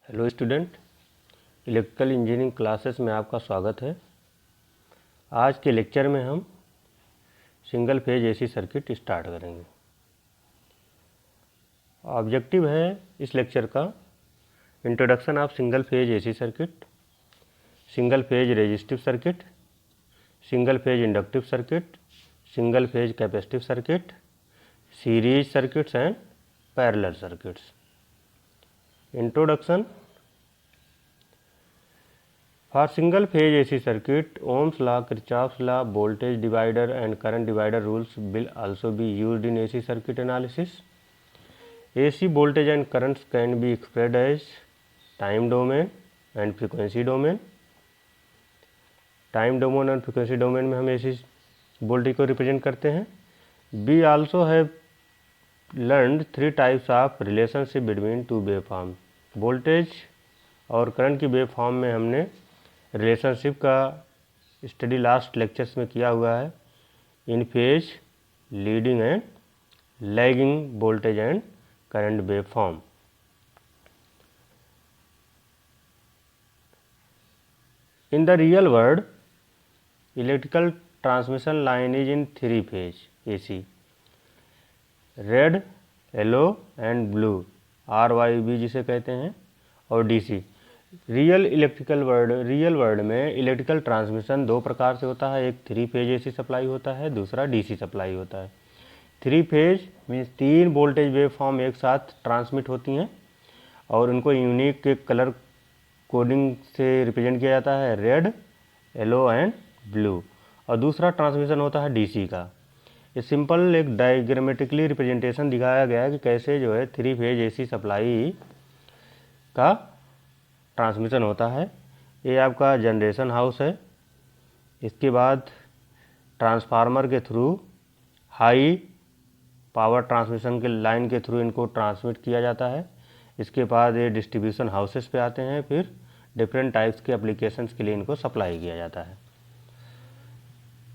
Hello student, electrical engineering classes में आपका स्वागत है। आज के लेक्चर में हम single phase AC circuit start करेंगे। ऑब्जेक्टिव है इस लेक्चर का introduction of single phase AC circuit, single phase resistive circuit, single phase inductive circuit, single phase capacitive circuit, series circuits and parallel circuits. Introduction. For single phase AC circuit, Ohm's law, Kirchhoff's law, voltage divider and current divider rules will also be used in AC circuit analysis. AC voltage and currents can be expressed as time domain and frequency domain. Time domain और frequency domain में हम AC voltage को represent करते हैं। We also have learned three types of relationship between two waveforms. Voltage और current की wave form में हमने रिलेशनशिप का स्टडी लास्ट लेक्चर्स में किया हुआ है। In phase, leading and lagging voltage and current waveform. In the real world, electrical transmission line is in three phase AC, red, yellow and blue, RYB जिसे कहते हैं, और DC। Real world में electrical transmission दो प्रकार से होता है। एक थ्री फेज AC सप्लाई होता है, दूसरा DC सप्लाई होता है। थ्री फेज मीन्स तीन वोल्टेज वेव फॉर्म एक साथ ट्रांसमिट होती हैं और उनको यूनिक कलर कोडिंग से रिप्रेजेंट किया जाता है, रेड, येलो एंड ब्लू। और दूसरा ट्रांसमिशन होता है DC का। ये सिंपल एक डायग्रामेटिकली रिप्रेजेंटेशन दिखाया गया है कि कैसे जो है थ्री फेज AC सप्लाई का ट्रांसमिशन होता है। ये आपका जनरेशन हाउस है। इसके बाद ट्रांसफार्मर के थ्रू हाई पावर ट्रांसमिशन के लाइन के थ्रू इनको ट्रांसमिट किया जाता है। इसके बाद ये डिस्ट्रीब्यूशन हाउसेस पे आते हैं, फिर डिफरेंट टाइप्स के एप्लीकेशंस के लिए इनको सप्लाई किया जाता है।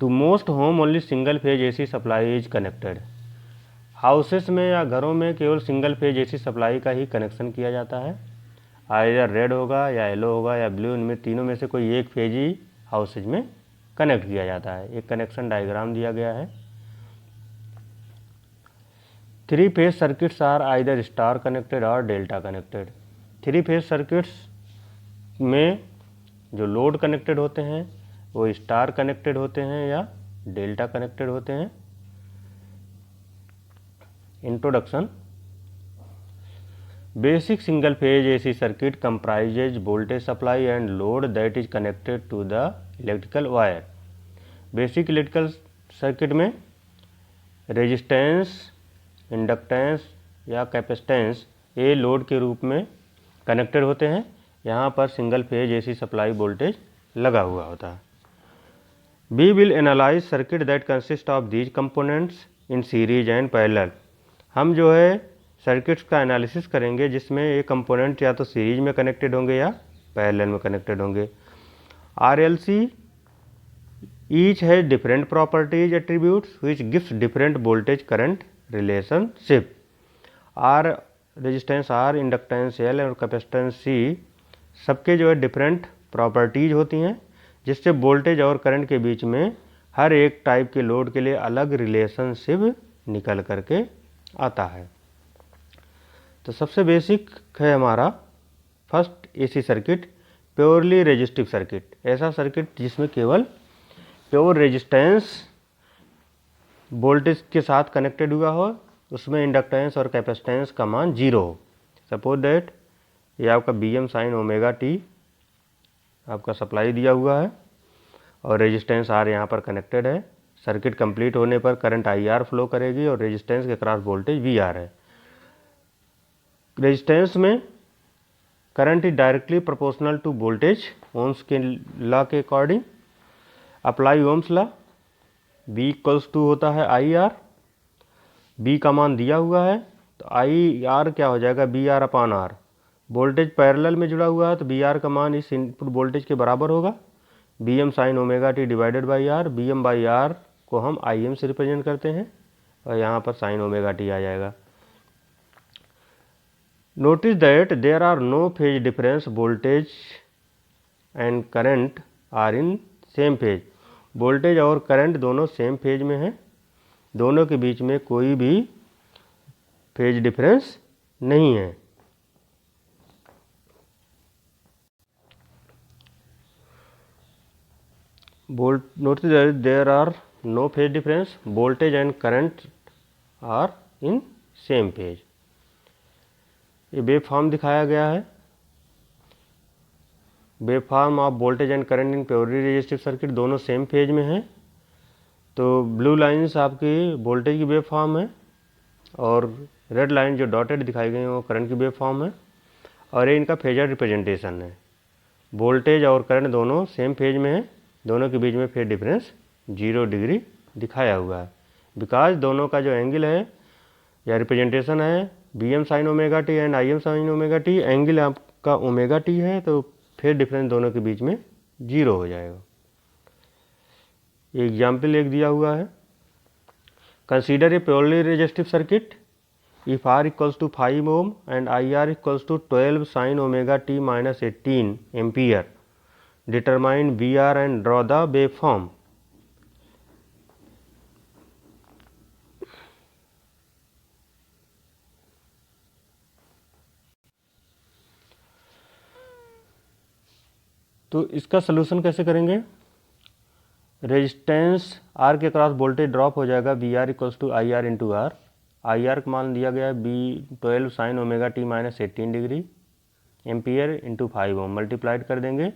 To most home only single phase AC supply is connected. Houses में या घरों में केवल सिंगल फेज AC सप्लाई का ही कनेक्शन किया जाता है। आइदर रेड होगा या येलो होगा या ब्लू, इनमें तीनों में से कोई एक फेज ही हाउसेज में कनेक्ट किया जाता है। एक कनेक्शन डायग्राम दिया गया है। Three phase circuits are either star connected or delta connected. Three phase circuits में जो लोड कनेक्टेड होते हैं वो स्टार कनेक्टेड होते हैं या डेल्टा कनेक्टेड होते हैं। Introduction. Basic single phase AC circuit comprises voltage supply and load that is connected to the electrical wire. Basic electrical circuit में रेजिस्टेंस, इंडक्टेंस या कैपेसिटेंस ये लोड के रूप में कनेक्टेड होते हैं। यहाँ पर single phase AC supply voltage लगा हुआ होता है। We will analyze circuit that consist of these components in series and parallel। हम जो है सर्किट्स का एनालिसिस करेंगे जिसमें ये कंपोनेंट या तो सीरीज में कनेक्टेड होंगे या पैरेलल में कनेक्टेड होंगे। RLC each has different properties attributes which gives different voltage current relationship। R resistance R, inductance L और कैपेसिटेंस C सबके जो है डिफरेंट प्रॉपर्टीज होती हैं जिससे वोल्टेज और करंट के बीच में हर एक टाइप के लोड के लिए अलग रिलेशनशिप निकल करके आता है। तो सबसे बेसिक है हमारा first AC circuit, purely resistive circuit. ऐसा सर्किट जिसमें केवल प्योर रेजिस्टेंस वोल्टेज के साथ कनेक्टेड हुआ हो, उसमें इंडक्टेंस और कैपेसिटेंस का मान 0 हो। सपोज दैट ये आपका Bm sin ओमेगा t आपका सप्लाई दिया हुआ है और रेजिस्टेंस R यहाँ पर कनेक्टेड है। सर्किट कंप्लीट होने पर करंट IR फ्लो करेगी और रेजिस्टेंस के क्रॉस वोल्टेज VR है। रेजिस्टेंस में current is directly proportional to voltage Ohm's के लॉ के according. Apply Ohm's law, V = होता है IR। B का मान दिया हुआ है तो IR क्या हो जाएगा, BR/R। वोल्टेज पैरेलल में जुड़ा हुआ है तो BR का मान इस इनपुट वोल्टेज के बराबर होगा, Bm sin omega t divided by R। Bm/R को हम Im से रिप्रेजेंट करते हैं और यहाँ पर sin ओमेगा t आ जाएगा। Notice that there are no phase difference, voltage and current are in same phase. Voltage और करंट दोनों सेम फेज में हैं, दोनों के बीच में कोई भी फेज डिफरेंस नहीं है। Notice that there are no phase difference, voltage and current are in same phase. ये वेव फॉर्म दिखाया गया है, wave form of voltage and current in purely resistive circuit, दोनों सेम फेज में हैं। तो ब्लू लाइंस आपकी वोल्टेज की वेव फॉर्म है और रेड लाइन जो डॉटेड दिखाई गई है वो करंट की वेव फॉर्म है, और ये इनका फेजर रिप्रेजेंटेशन है। वोल्टेज और करंट दोनों सेम फेज में है, दोनों के बीच में फेज डिफरेंस 0 डिग्री दिखाया हुआ है। बिकॉज दोनों का जो एंगल है या रिप्रेजेंटेशन है Vm sign omega T and Im sine omega T, angle आपका ओमेगा टी है, तो फेज डिफरेंस दोनों के बीच में 0 हो जाएगा। एग्जाम्पल एक दिया हुआ है, consider a purely resistive circuit if R equals to 5 ohm and IR equals to 12 sine omega t minus 18 ampere, determine VR and draw the waveform. तो इसका सलूशन कैसे करेंगे, रेजिस्टेंस R के क्रॉस वोल्टेज ड्रॉप हो जाएगा VR equals to IR into R। IR का मान दिया गया है 12 sine omega t minus 18 degree ampere into 5 ohm, multiplied कर देंगे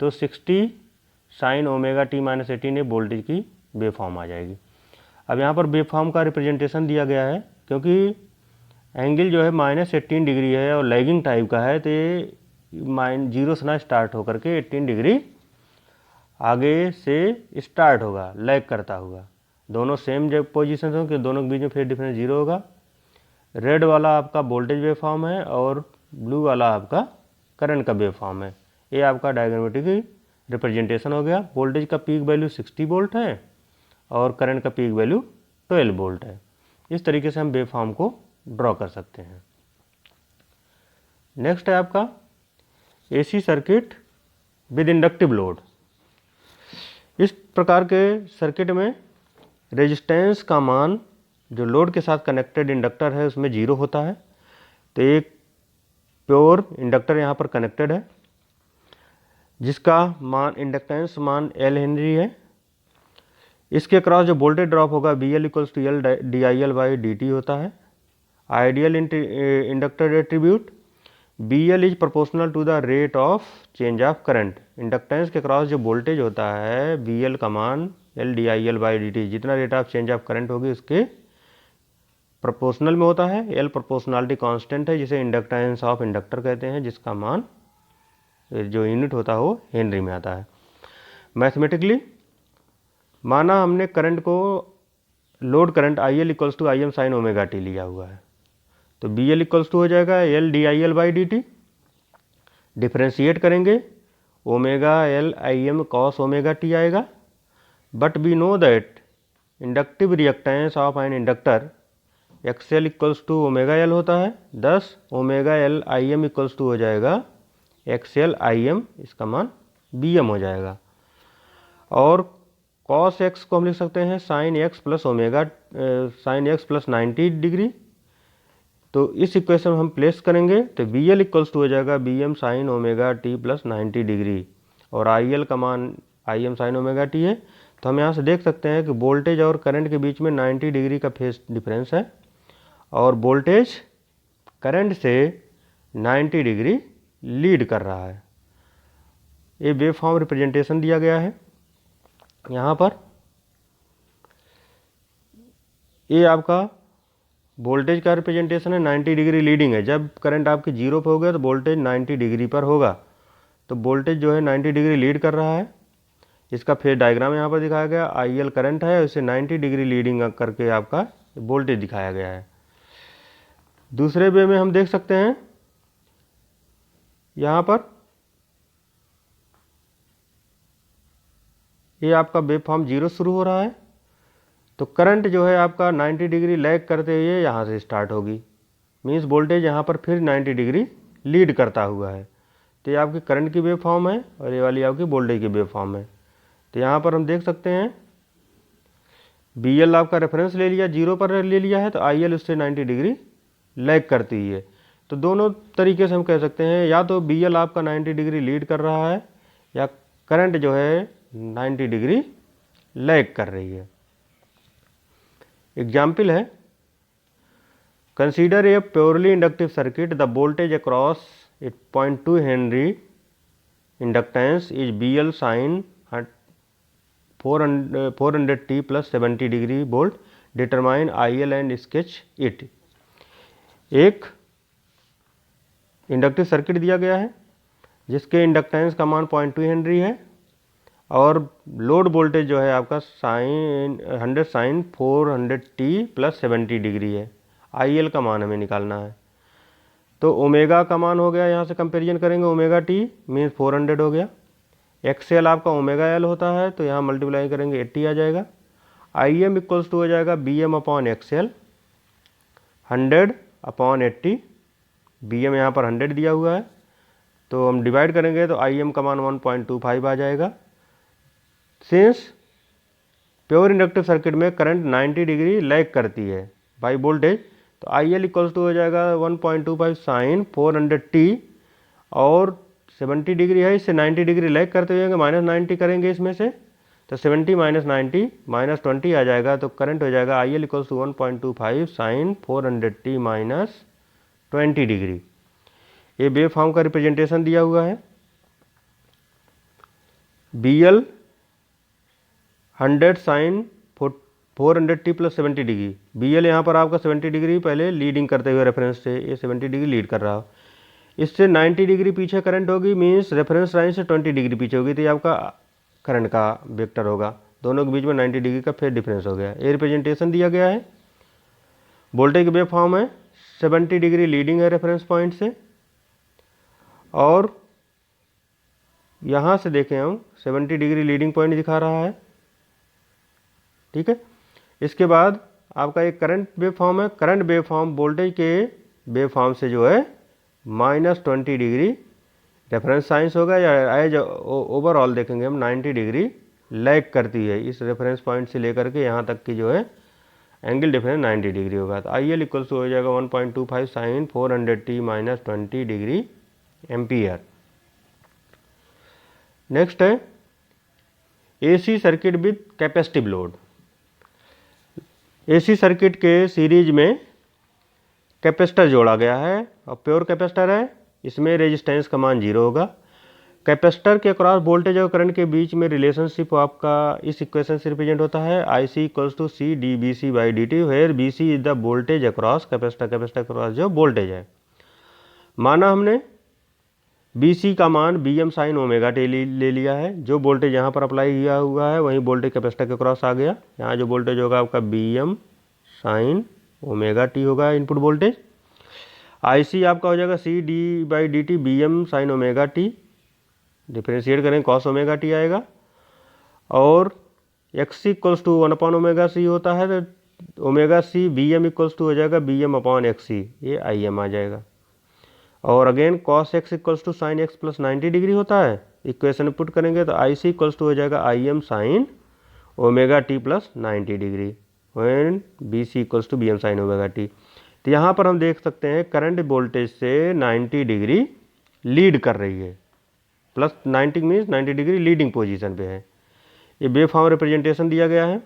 तो 60 sign omega t minus 18 voltage की वेव फॉर्म आ जाएगी। अब यहाँ पर वेव फॉर्म का रिप्रेजेंटेशन दिया गया है, क्योंकि एंगल जो है -18 डिग्री है और लैगिंग टाइप का है, तो ये -0 से ना स्टार्ट होकर के 18 डिग्री आगे से स्टार्ट होगा, लैग करता हुआ। दोनों सेम जब पोजीशन हो कि दोनों के बीच में फेज डिफरेंस 0 होगा। रेड वाला आपका वोल्टेज वेव फॉर्म है और ब्लू वाला आपका करंट का वेव फॉर्म है। ये आपका डायग्रामेटिक रिप्रेजेंटेशन हो गया। वोल्टेज का पीक वैल्यू 60 वोल्ट है और करंट का पीक वैल्यू 12 वोल्ट है। इस तरीके से हम वेव फॉर्म को ड्रॉ कर सकते हैं। नेक्स्ट है आपका AC circuit with inductive load. इस प्रकार के सर्किट में रेजिस्टेंस का मान जो लोड के साथ कनेक्टेड इंडक्टर है उसमें 0 होता है। तो एक प्योर इंडक्टर यहाँ पर कनेक्टेड है जिसका मान इंडक्टेंस मान L हेनरी है। इसके क्रॉस जो वोल्टेज ड्रॉप होगा VL equals to L DIL/dt होता है। Ideal inductor attribute BL is proportional to the rate of change of current. Inductance के क्रॉस जो वोल्टेज होता है BL का मान L DIL/dt, जितना rate of change of current होगी उसके प्रोपोर्शनल में होता है। L प्रोपोर्शनलिटी कांस्टेंट है जिसे इंडक्टेंस ऑफ इंडक्टर कहते हैं, जिसका मान जो यूनिट होता है वो हेनरी में आता है। मैथमेटिकली माना हमने करंट को load current IL equals to Im sine omega t लिया हुआ है, तो BL इक्वल्स टू हो जाएगा L DIL/dt। डिफ्रेंशिएट करेंगे omega L Im cos omega t आएगा। But we know that inductive reactance of an inductor XL equals to omega L होता है। 10 omega L Im equals to हो जाएगा XL Im, इसका मान Bm हो जाएगा। और cos x को हम लिख सकते हैं sine x plus omega sine x plus 90 degree. तो इस इक्वेशन में हम प्लेस करेंगे तो BL इक्वल्स टू हो जाएगा Bm sine omega t plus 90 degree, और IL का मान Im साइन ओमेगा टी है। तो हम यहाँ से देख सकते हैं कि वोल्टेज और करंट के बीच में 90 डिग्री का फेज डिफरेंस है और वोल्टेज करंट से 90 डिग्री लीड कर रहा है। ये वेव फॉर्म रिप्रेजेंटेशन दिया गया है यहाँ पर। ये आपका वोल्टेज का रिप्रेजेंटेशन है, 90 डिग्री लीडिंग है। जब करंट आपकी 0 पे हो गया तो वोल्टेज 90 डिग्री पर होगा, तो वोल्टेज जो है 90 डिग्री लीड कर रहा है। इसका फेज डायग्राम यहाँ पर दिखाया गया। IL करंट है, इसे 90 डिग्री लीडिंग करके आपका वोल्टेज दिखाया गया है। दूसरे वे में हम देख सकते हैं यहाँ पर ये आपका वेव फॉर्म 0 शुरू हो रहा है, तो करंट जो है आपका 90 डिग्री लैग करते हुए यहाँ से स्टार्ट होगी। मीन्स वोल्टेज यहाँ पर फिर 90 डिग्री लीड करता हुआ है। तो ये आपकी करंट की वेव फॉर्म है और ये वाली आपकी वोल्टेज की वेव फॉर्म है। तो यहाँ पर हम देख सकते हैं BL आपका रेफरेंस ले लिया, 0 पर ले लिया है, तो IL उससे 90 डिग्री लैग करती है। तो दोनों तरीके से हम कह सकते हैं, या तो BL आपका 90 डिग्री लीड कर रहा है या करंट जो है 90 डिग्री लैग कर रही है। एग्जाम्पल है, consider a purely inductive circuit, the voltage across 0.2 henry inductance is BL sine 400t plus 70 degree volt, determine IL and sketch it. एक इंडक्टिव सर्किट दिया गया है जिसके इंडक्टेंस का मान 0.2 हेनरी है और लोड वोल्टेज जो है आपका 100 साइन 400t प्लस 70 डिग्री है। IL का मान हमें निकालना है। तो ओमेगा का मान हो गया, यहाँ से कंपेरिजन करेंगे, ओमेगा टी मीन्स 400 हो गया। XL आपका ओमेगा L होता है, तो यहाँ मल्टीप्लाई करेंगे 80 आ जाएगा। IM इक्वल्स टू हो जाएगा BM upon XL 100 upon 80। BM यहाँ पर 100 दिया हुआ है, तो हम डिवाइड करेंगे तो IM का मान 1.25 आ जाएगा। सिंस प्योर इंडक्टिव सर्किट में करंट 90 डिग्री लैग करती है बाई वोल्टेज, तो IL इक्वल्स टू हो जाएगा 1.25 साइन 400t और 70 डिग्री है, इससे 90 डिग्री लैग करते हुए माइनस 90 करेंगे इसमें से, तो 70 माइनस 90 माइनस 20 आ जाएगा। तो करंट हो जाएगा IL equals to 1.25 sine 400t minus 20 degree. ये वेव फॉर्म का रिप्रेजेंटेशन दिया हुआ है। BL 100 sine 400t plus 70 degree. BL यहाँ पर आपका 70 डिग्री पहले लीडिंग करते हुए रेफरेंस से, ये 70 डिग्री लीड कर रहा हो, इससे 90 डिग्री पीछे करंट होगी, मीन्स रेफरेंस लाइन से 20 डिग्री पीछे होगी, तो ये आपका करंट का वेक्टर होगा। दोनों के बीच में 90 डिग्री का फिर डिफरेंस हो गया। ये रिप्रेजेंटेशन दिया गया है। वोल्टेज की वेव फॉर्म है, 70 डिग्री लीडिंग है रेफरेंस पॉइंट से, और यहाँ से देखें हम 70 डिग्री लीडिंग पॉइंट दिखा रहा है, ठीक है। इसके बाद आपका एक करंट वेव फॉर्म है। करंट वेव फॉर्म वोल्टेज के वेव फॉर्म से जो है -20 डिग्री रेफरेंस साइंस होगा, या एज ओवरऑल देखेंगे हम 90 डिग्री लैग करती है। इस रेफरेंस पॉइंट से लेकर के यहाँ तक की जो है एंगल डिफरेंस 90 डिग्री होगा। तो IL इक्वल्स हो जाएगा 1.25 sine 400t minus 20 degree ampere. Next है AC circuit with capacitive load. AC circuit के सीरीज में कैपेसिटर जोड़ा गया है और प्योर कैपेसिटर है, इसमें रेजिस्टेंस का मान 0 होगा। कैपेसिटर के अक्रॉस वोल्टेज और करंट के बीच में रिलेशनशिप आपका इस इक्वेशन से रिप्रेजेंट होता है, IC equals to C dBc by dt, where BC is the voltage across capacitor. Capacitor across जो वोल्टेज है, माना हमने BC का मान BM साइन ओमेगा टी ले लिया है। जो वोल्टेज यहाँ पर अप्लाई किया हुआ है वही वोल्टेज कैपेसिटर के क्रॉस आ गया। यहाँ जो वोल्टेज होगा आपका BM साइन ओमेगा टी होगा इनपुट वोल्टेज। IC आपका हो जाएगा C d by dt BM sine omega t, differentiate करें कॉस ओमेगा टी आएगा, और XC equals to 1 upon omega C होता है, तो omega C BM equals to हो जाएगा BM अपॉन XC, ये IM आ जाएगा। और again cos x equals to sine x plus 90 degree होता है, इक्वेशन पुट करेंगे तो IC इक्वल्स टू हो जाएगा IM sine omega t plus 90 degree, when BC equals to BM sine omega t. तो यहाँ पर हम देख सकते हैं करंट वोल्टेज से 90 डिग्री लीड कर रही है, plus 90 means 90 degree leading position पे है। ये वेव फॉर्म रिप्रेजेंटेशन दिया गया है।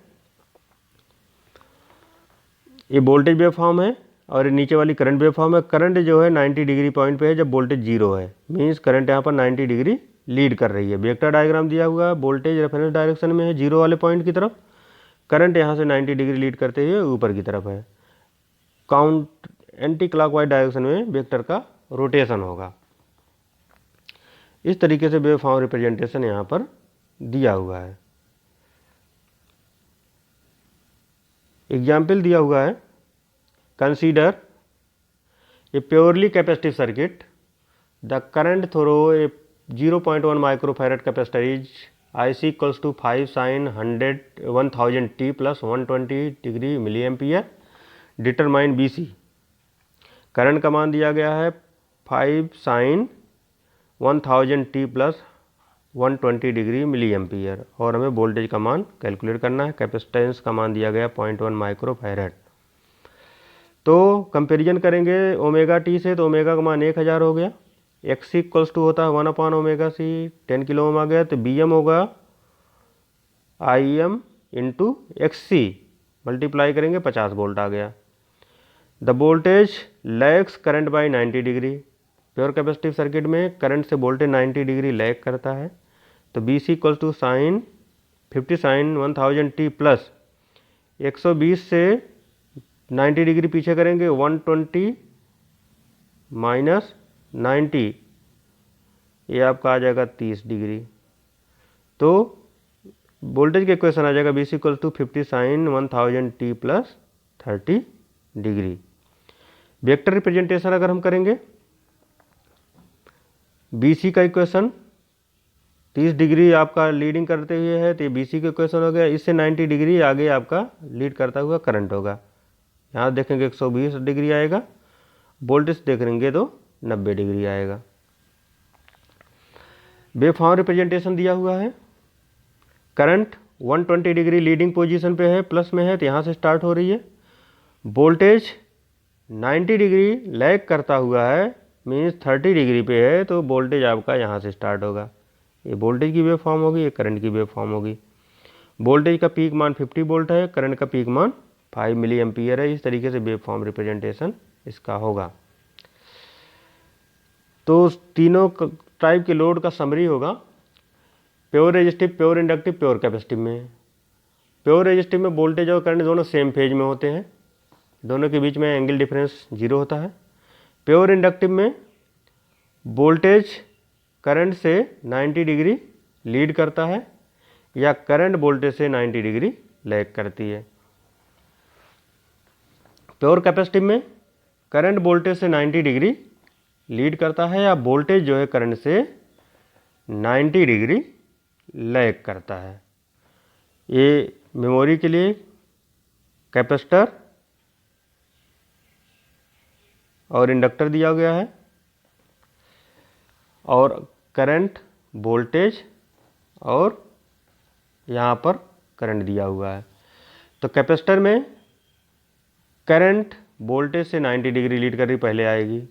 ये वोल्टेज वेव फॉर्म है और ये नीचे वाली करंट वेव फॉर्म है। करंट जो है 90 डिग्री पॉइंट पे है जब वोल्टेज 0 है, मीन्स करंट यहाँ पर 90 डिग्री लीड कर रही है। वेक्टर डायग्राम दिया हुआ है, वोल्टेज रेफरेंस डायरेक्शन में है 0 वाले पॉइंट की तरफ, करंट यहाँ से 90 डिग्री लीड करते हुए ऊपर की तरफ है। काउंट एंटी क्लॉकवाइज डायरेक्शन में वेक्टर का रोटेशन होगा। इस तरीके से वेव फॉर्म रिप्रेजेंटेशन यहाँ पर दिया हुआ है। एग्जाम्पल दिया हुआ है, consider a purely capacitive circuit, the current through a 0.1 microfarad capacitor is IC equals to 5 sine 1000t plus 120 degree milliampere, determine BC। Current का मान दिया गया है 5 sin 1000 t plus 120 degree milliampere, और हमें वोल्टेज का मान calculate करना है। कैपेसिटेंस का मान दिया गया 0.1 माइक्रो फैराड। तो कंपैरिजन करेंगे ओमेगा टी से, तो ओमेगा का मान 1000 हो गया। एक्स सी इक्वल्स टू होता है 1/ओमेगा सी, 10 किलो ओम आ गया, तो बी एम होगा I M into X C, multiply करेंगे 50 वोल्ट आ गया। The voltage lags current by 90 degree. Pure capacitive circuit में करंट से वोल्टेज 90 डिग्री लैग करता है, तो B C equals to sine 50 sin 1000 t plus 120 से 90 डिग्री पीछे करेंगे 120 माइनस 90, ये आपका आ जाएगा 30 डिग्री। तो वोल्टेज का इक्वेशन आ जाएगा B C equal to 50 sin 1000 t plus 30 degree. Vector representation अगर हम करेंगे, बी सी का इक्वेशन 30 डिग्री आपका लीडिंग करते हुए है, तो ये बी सी का इक्वेशन हो गया। इससे 90 डिग्री आगे आपका लीड करता हुआ करंट होगा। यहाँ देखेंगे 120 डिग्री आएगा, वोल्टेज देखेंगे तो 90 डिग्री आएगा। वेवफॉर्म रिप्रेजेंटेशन दिया हुआ है। करंट 120 डिग्री लीडिंग पोजीशन पे है, प्लस में है, तो यहाँ से स्टार्ट हो रही है। वोल्टेज 90 डिग्री लैग करता हुआ है, मीन्स 30 डिग्री पे है, तो वोल्टेज आपका यहाँ से स्टार्ट होगा। ये वोल्टेज की वेवफॉर्म होगी, ये करंट की वेवफॉर्म होगी। वोल्टेज का पीक मान 50 वोल्ट है, करंट का पीक मान 5 मिली एम्पियर है। इस तरीके से वेवफॉर्म रिप्रेजेंटेशन इसका होगा। तो तीनों टाइप के लोड का समरी होगा। Pure resistive, pure inductive, pure capacitive में। प्योर रेजिस्टिव में वोल्टेज और करंट दोनों सेम फेज में होते हैं, दोनों के बीच में एंगल डिफरेंस 0 होता है। प्योर इंडक्टिव में वोल्टेज करंट से 90 डिग्री लीड करता है, या करंट वोल्टेज से 90 डिग्री लैग करती है। प्योर कैपेसिटिव में करंट वोल्टेज से 90 डिग्री लीड करता है, या वोल्टेज जो है करंट से 90 डिग्री लैग करता है। ये मेमोरी के लिए कैपेसिटर और इंडक्टर दिया गया है, और करंट, वोल्टेज और यहाँ पर करंट दिया हुआ है। तो कैपेसिटर में करंट वोल्टेज से 90 डिग्री लीड कर रही पहले आएगी।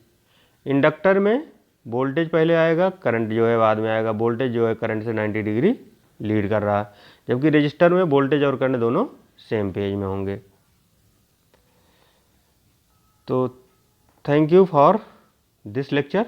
इंडक्टर में वोल्टेज पहले आएगा, करंट जो है बाद में आएगा। वोल्टेज जो है करंट से 90 डिग्री लीड कर रहा है, जबकि रजिस्टर में वोल्टेज और करंट दोनों सेम पेज में होंगे। तो thank you for this lecture.